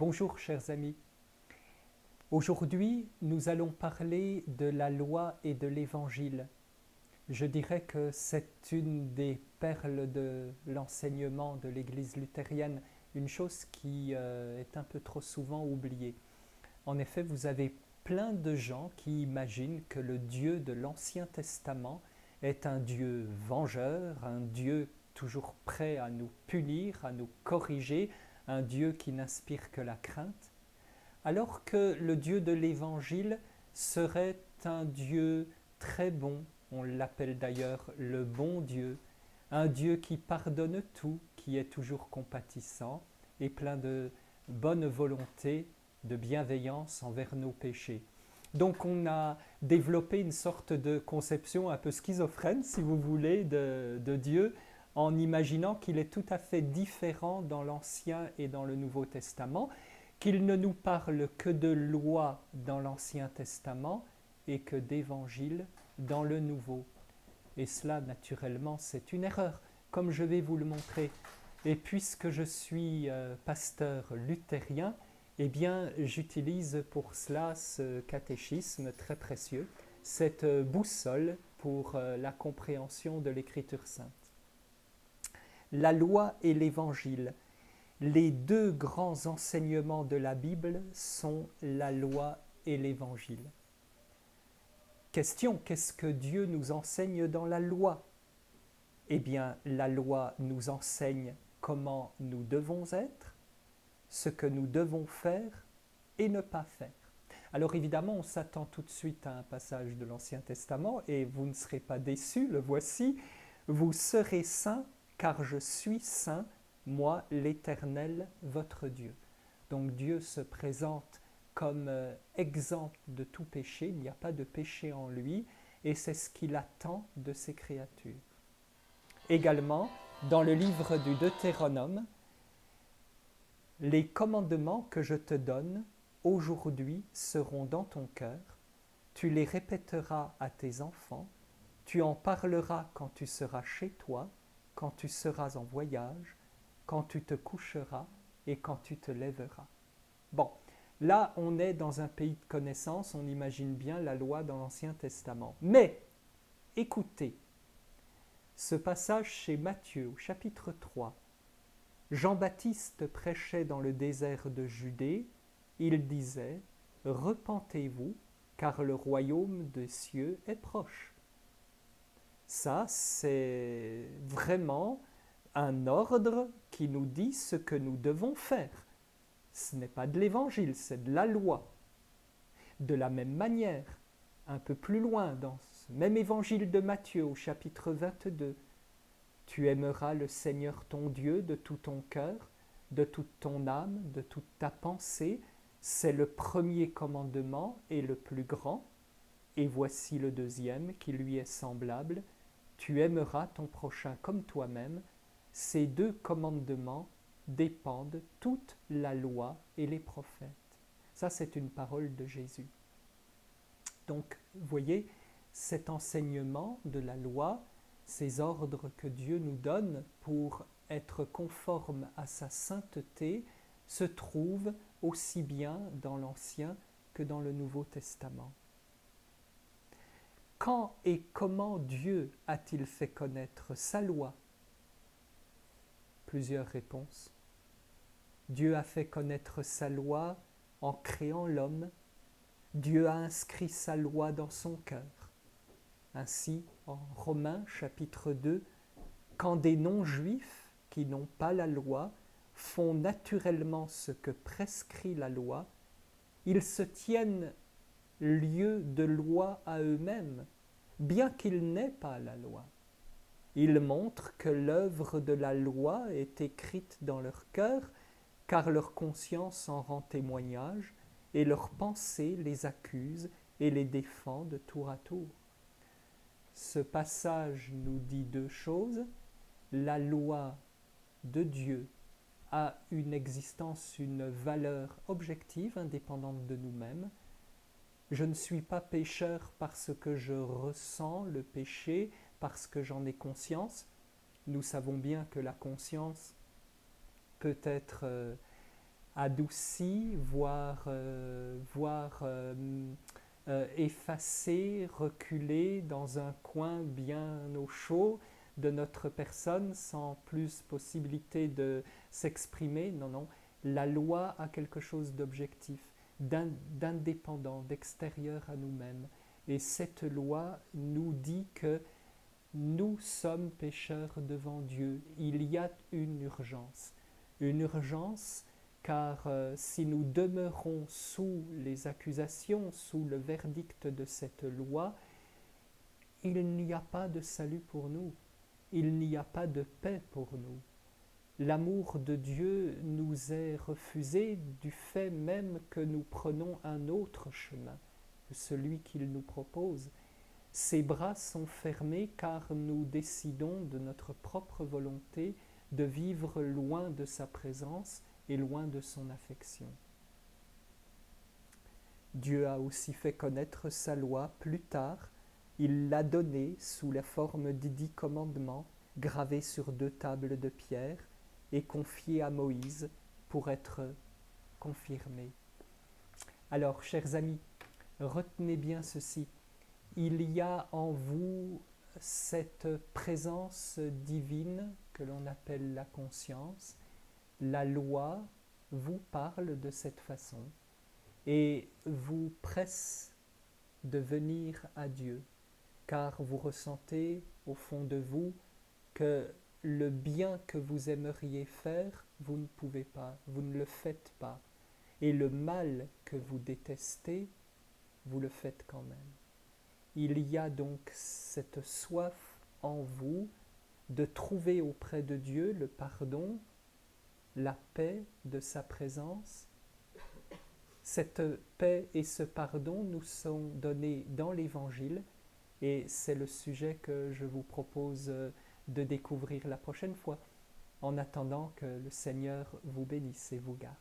Bonjour chers amis. Aujourd'hui, nous allons parler de la loi et de l'évangile. Je dirais que c'est une des perles de l'enseignement de l'Église luthérienne, une chose qui est un peu trop souvent oubliée. En effet, vous avez plein de gens qui imaginent que le Dieu de l'Ancien Testament est un Dieu vengeur, un Dieu toujours prêt à nous punir, à nous corriger, un Dieu qui n'inspire que la crainte, alors que le Dieu de l'Évangile serait un Dieu très bon, on l'appelle d'ailleurs le bon Dieu, un Dieu qui pardonne tout, qui est toujours compatissant et plein de bonne volonté, de bienveillance envers nos péchés. Donc on a développé une sorte de conception un peu schizophrène, si vous voulez, de Dieu, en imaginant qu'il est tout à fait différent dans l'Ancien et dans le Nouveau Testament, qu'il ne nous parle que de loi dans l'Ancien Testament et que d'évangile dans le Nouveau. Et cela, naturellement, c'est une erreur, comme je vais vous le montrer. Et puisque je suis pasteur luthérien, eh bien, j'utilise pour cela ce catéchisme très précieux, cette boussole pour la compréhension de l'Écriture sainte. La loi et l'Évangile. Les deux grands enseignements de la Bible sont la loi et l'Évangile. Question, qu'est-ce que Dieu nous enseigne dans la loi? Eh bien, la loi nous enseigne comment nous devons être, ce que nous devons faire et ne pas faire. Alors évidemment, on s'attend tout de suite à un passage de l'Ancien Testament et vous ne serez pas déçus, le voici. Vous serez saints car je suis saint, moi l'Éternel, votre Dieu. Donc Dieu se présente comme exempt de tout péché, il n'y a pas de péché en lui et c'est ce qu'il attend de ses créatures. Également, dans le livre du Deutéronome, les commandements que je te donne aujourd'hui seront dans ton cœur, tu les répéteras à tes enfants, tu en parleras quand tu seras chez toi, quand tu seras en voyage, quand tu te coucheras et quand tu te lèveras. Bon, là on est dans un pays de connaissance, on imagine bien la loi dans l'Ancien Testament. Mais, écoutez, ce passage chez Matthieu au chapitre 3, Jean-Baptiste prêchait dans le désert de Judée, il disait « Repentez-vous, car le royaume des cieux est proche ». Ça, c'est vraiment un ordre qui nous dit ce que nous devons faire. Ce n'est pas de l'évangile, c'est de la loi. De la même manière, un peu plus loin, dans ce même évangile de Matthieu au chapitre 22, tu aimeras le Seigneur ton Dieu de tout ton cœur, de toute ton âme, de toute ta pensée. C'est le premier commandement et le plus grand. Et voici le deuxième qui lui est semblable. Tu aimeras ton prochain comme toi-même. Ces deux commandements dépendent toute la loi et les prophètes. Ça, c'est une parole de Jésus. Donc, vous voyez, cet enseignement de la loi, ces ordres que Dieu nous donne pour être conformes à sa sainteté, se trouvent aussi bien dans l'Ancien que dans le Nouveau Testament. Quand et comment Dieu a-t-il fait connaître sa loi? Plusieurs réponses. Dieu a fait connaître sa loi en créant l'homme. Dieu a inscrit sa loi dans son cœur. Ainsi, en Romains chapitre 2, quand des non-juifs qui n'ont pas la loi font naturellement ce que prescrit la loi, ils se tiennent lieu de loi à eux-mêmes, bien qu'ils n'aient pas la loi. Ils montrent que l'œuvre de la loi est écrite dans leur cœur, car leur conscience en rend témoignage, et leur pensée les accuse et les défend de tour à tour. Ce passage nous dit deux choses. La loi de Dieu a une existence, une valeur objective, indépendante de nous-mêmes. Je ne suis pas pécheur parce que je ressens le péché, parce que j'en ai conscience. Nous savons bien que la conscience peut être adouci, voire effacé, reculé dans un coin bien au chaud de notre personne sans plus possibilité de s'exprimer. Non, non, la loi a quelque chose d'objectif, d'indépendant, d'extérieur à nous-mêmes. Et cette loi nous dit que nous sommes pécheurs devant Dieu. Il y a une urgence car si nous demeurons sous les accusations, sous le verdict de cette loi, il n'y a pas de salut pour nous, il n'y a pas de paix pour nous. L'amour de Dieu nous est refusé du fait même que nous prenons un autre chemin que celui qu'il nous propose. Ses bras sont fermés car nous décidons de notre propre volonté de vivre loin de sa présence et loin de son affection. Dieu a aussi fait connaître sa loi plus tard. Il l'a donnée sous la forme des 10 commandements gravés sur 2 tables de pierre et confiés à Moïse pour être confirmés. Alors, chers amis, retenez bien ceci. Il y a en vous cette présence divine que l'on appelle la conscience. La loi vous parle de cette façon et vous presse de venir à Dieu, car vous ressentez au fond de vous que le bien que vous aimeriez faire, vous ne pouvez pas, vous ne le faites pas, et le mal que vous détestez, vous le faites quand même. Il y a donc cette soif en vous de trouver auprès de Dieu le pardon, la paix de sa présence. Cette paix et ce pardon nous sont donnés dans l'Évangile et c'est le sujet que je vous propose de découvrir la prochaine fois, en attendant que le Seigneur vous bénisse et vous garde.